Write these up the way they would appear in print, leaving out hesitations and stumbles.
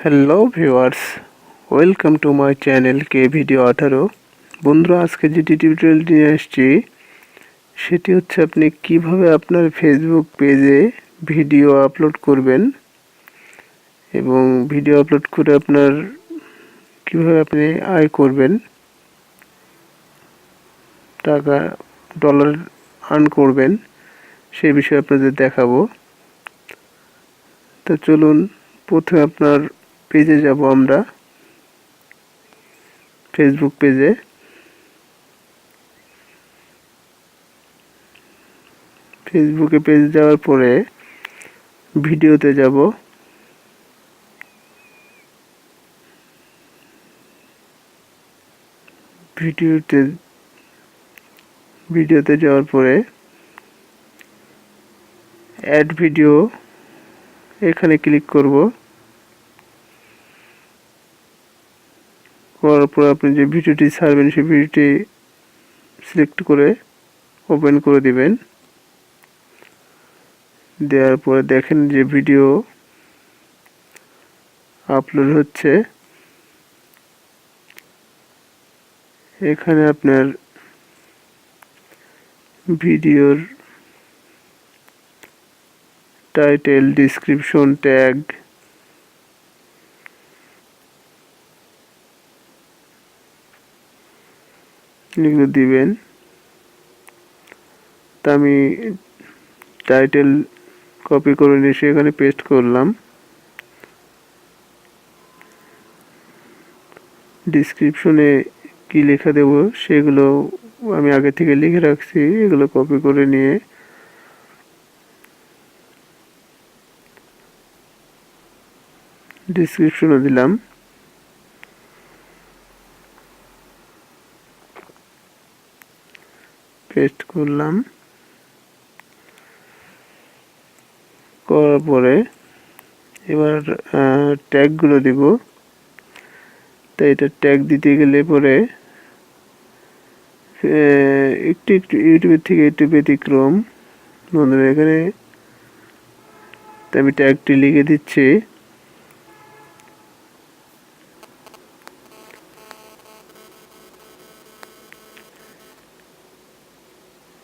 Hello viewers, welcome to my channel K video 18। বন্ধুরা, আজকে যে টিউটোরিয়াল নিয়ে আসছি সেটি হচ্ছে আপনি কিভাবে আপনার ফেসবুক পেজে ভিডিও আপলোড করবেন এবং ভিডিও আপলোড করে আপনার কিভাবে আপনি আয় করবেন, টাকা ডলার আর্ন করবেন, সেই বিষয়ে আপনাদের দেখাবো। তো চলুন, প্রথমে আপনার পেজে যাব আমরা, ফেসবুক পেজে। ফেসবুকে পেজ যাওয়ার পরে ভিডিওতে যাব। ভিডিওতে যাওয়ার পরে অ্যাড ভিডিও এখানে ক্লিক করব। করার পর আপনি যে ভিডিওটি ছাড়বেন সেই ভিডিওটি সিলেক্ট করে ওপেন করে দিবেন। দেওয়ার পরে দেখেন যে ভিডিও আপলোড হচ্ছে। এখানে আপনার ভিডিওর টাইটেল, ডেসক্রিপশন, ট্যাগ এগুলো দিবেন। তা আমি টাইটেল কপি করে নিয়ে এখানে পেস্ট করলাম। ডেসক্রিপশনে কি লেখা দেব সেগুলো আমি আগে থেকে লিখে রাখছি, এগুলো কপি করে নিয়ে ডেসক্রিপশনে দিলাম। পেস্ট করলাম। করার পরে এবার ট্যাগগুলো দিব। তাই এটা ট্যাগ দিতে গেলে পরে একটু ইউটিউবের থেকে একটু ব্যতিক্রম বন্ধুরা। এখানে আমি ট্যাগটি লিখে দিচ্ছি।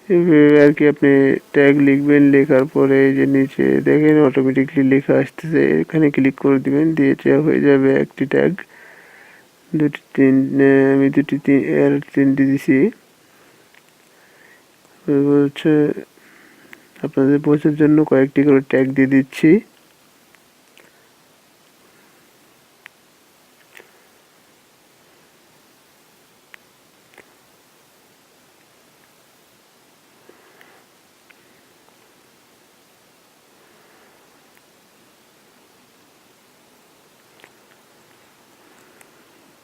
এভাবে আর কি আপনি ট্যাগ লিখবেন। লেখার পরে যে নিচে দেখেন অটোমেটিকলি লেখা আসতেছে, এখানে ক্লিক করে দিবেন। দিয়েছে হয়ে যাবে একটি ট্যাগ। আমি তিনটি দিছি। হচ্ছে আপনাদের বোঝার জন্য কয়েকটি করে ট্যাগ দিয়ে দিচ্ছি।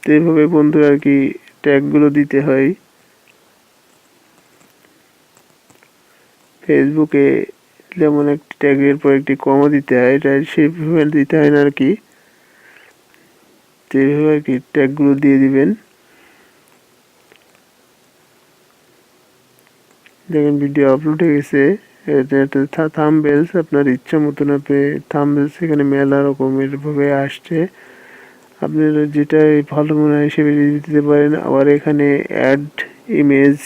তো এইভাবে বন্ধুরা আর কি ট্যাগগুলো দিতে হয়। ফেসবুকে যেমন একটি ট্যাগের পর একটি কমা দিতে হয়, এটা সেভাবে দিতে হয় না আর কি। তো এইভাবে আর কি ট্যাগগুলো দিয়ে দিবেন। দেখেন ভিডিও আপলোড হয়ে গেছে। এটা থাম্বনেলস, আপনার ইচ্ছা মতন আপনি থাম্বনেলস এখানে মেলা রকমের ভাবে আসছে। আপনার যেটা ভালো মনে হয় সেভাবে দিতে পারেন। আবার এখানে অ্যাড ইমেজ,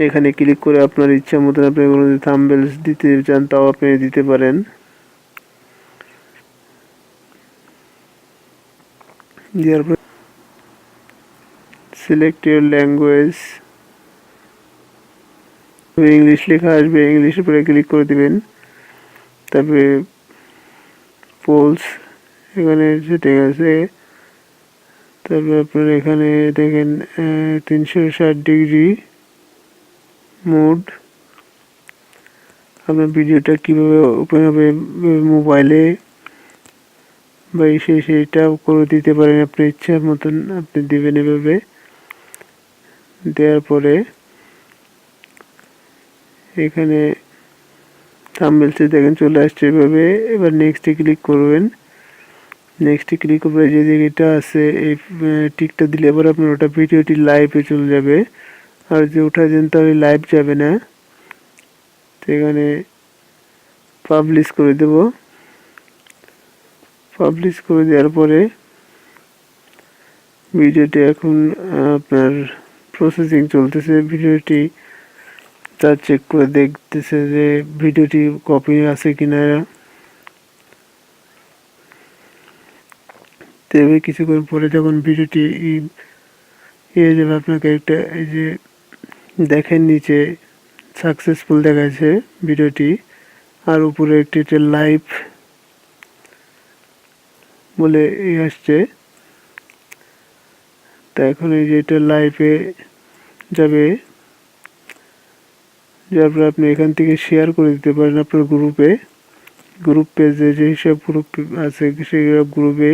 এখানে ক্লিক করে আপনার ইচ্ছা মতন আপনি কোনো থাম্বনেলস দিতে চান তাও আপনি দিতে পারেন। দেওয়ার পর সিলেক্ট ইউর ল্যাঙ্গুয়েজ, ইংলিশ লেখা আসবে, ইংলিশের উপরে ক্লিক করে দিবেন। তারপরে পোলস এখানে সেটিং আছে। তারপরে আপনার এখানে দেখেন 360 ডিগ্রি মোড। আপনার ভিডিওটা কীভাবে ওপেন হবে মোবাইলে বা সেইটাও করে দিতে পারেন আপনার ইচ্ছার মতন আপনি দিবেন। এভাবে দেওয়ার পরে এখানে থাম্বনেলসে দেখেন চলে আসছে এভাবে। এবার নেক্সটে ক্লিক করবেন। নেক্সটে ক্লিক করে যে এটা আছে এই টিকটা দিলে এবার আপনার ওটা ভিডিওটি লাইভে চলে যাবে। আর যে ওটা দেন তাহলে লাইভ যাবে না। তো এখানে পাবলিশ করে দেব। পাবলিশ করে দেওয়ার পরে ভিডিওটি এখন আপনার প্রসেসিং চলতেছে। ভিডিওটি তা চেক করে দেখতেছে যে ভিডিওটি কপি আছে কিনা। তবে কিছুক্ষণ পরে যখন ভিডিওটি হয়ে যাবে, আপনাকে একটা এই যে দেখেন নিচে সাকসেসফুল দেখাচ্ছে ভিডিওটি, আর উপরে একটি লাইভ বলে আসছে। তা এখন এই যে এটা লাইভে যাবে, যার পরে আপনি এখান থেকে শেয়ার করে দিতে পারেন আপনার গ্রুপ পেজে, যে সব গ্রুপ আছে সেই গ্রুপে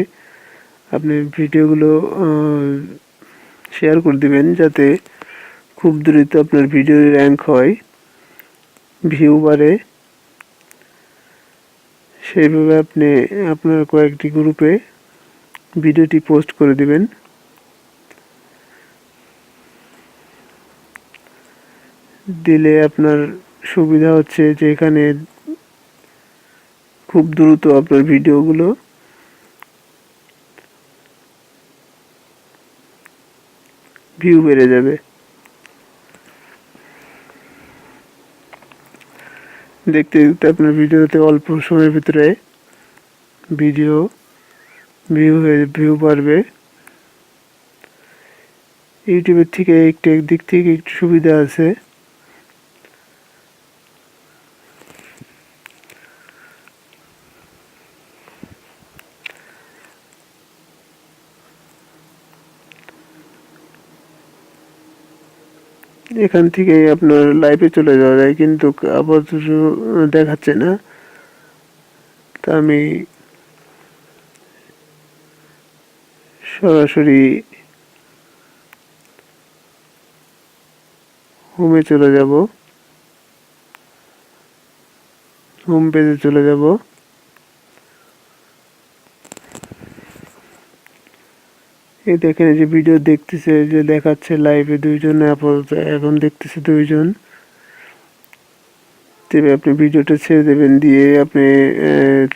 আপনি ভিডিওগুলো শেয়ার করে দিবেন, যাতে খুব দ্রুত আপনার ভিডিও র্যাঙ্ক হয়, ভিউ বাড়ে। সেইভাবে আপনি আপনার কয়েকটি গ্রুপে ভিডিওটি পোস্ট করে দিবেন। দিলে আপনার সুবিধা হচ্ছে যে এখানে খুব দ্রুত আপনার ভিডিওগুলো ভিউ বেড়ে যাবে। দেখতে দেখতে আপনার ভিডিওতে অল্প সময়ের ভিতরে ভিউ বাড়বে। ইউটিউবের থেকে একদিক থেকে একটু সুবিধা আছে। এখান থেকে আপনার লাইভে চলে যাওয়া যায়, কিন্তু আপাতত দেখাচ্ছে না। তা আমি সরাসরি হোমে চলে যাব, হোম পেজে চলে যাব। এই দেখেন যে ভিডিও দেখতেছে, যে দেখাচ্ছে লাইভে দুইজন, আপাতত এখন দেখতেছে দুইজন। তবে আপনি ভিডিওটা ছেড়ে দেবেন, দিয়ে আপনি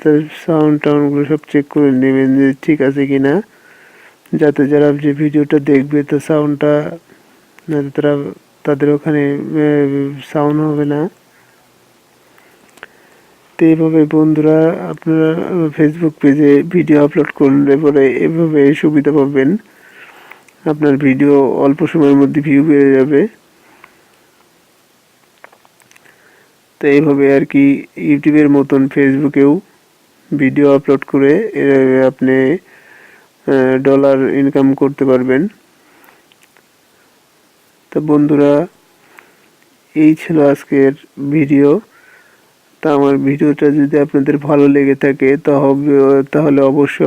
তার সাউন্ডগুলো সব চেক করে নেবেন যে ঠিক আছে কিনা, যাতে যারা যে ভিডিওটা দেখবে তার সাউন্ডটা, তাদের ওখানে সাউন্ড হবে না। তো এইভাবে বন্ধুরা আপনারা ফেসবুক পেজে ভিডিও আপলোড করলে পরে এভাবে সুবিধা পাবেন, আপনার ভিডিও অল্প সময়ের মধ্যে ভিউ বেড়ে যাবে। তো এইভাবে আর কি ইউটিউবের মতন ফেসবুকেও ভিডিও আপলোড করে আপনি ডলার ইনকাম করতে পারবেন। তো বন্ধুরা, এই ছিল আজকের ভিডিও। তা আমার ভিডিওটা যদি আপনাদের ভালো লেগে থাকে তাহলে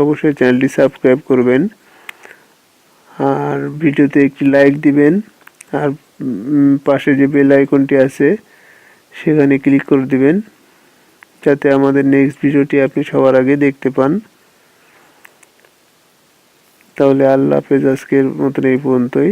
অবশ্যই চ্যানেলটি সাবস্ক্রাইব করবেন, আর ভিডিওতে একটি লাইক দিবেন, আর পাশে যে বেল আইকনটি আছে সেখানে ক্লিক করে দিবেন, যাতে আমাদের নেক্সট ভিডিওটি আপনি সবার আগে দেখতে পান। তাহলে আল্লাহ হাফেজ, আজকের মতন এই পর্যন্তই।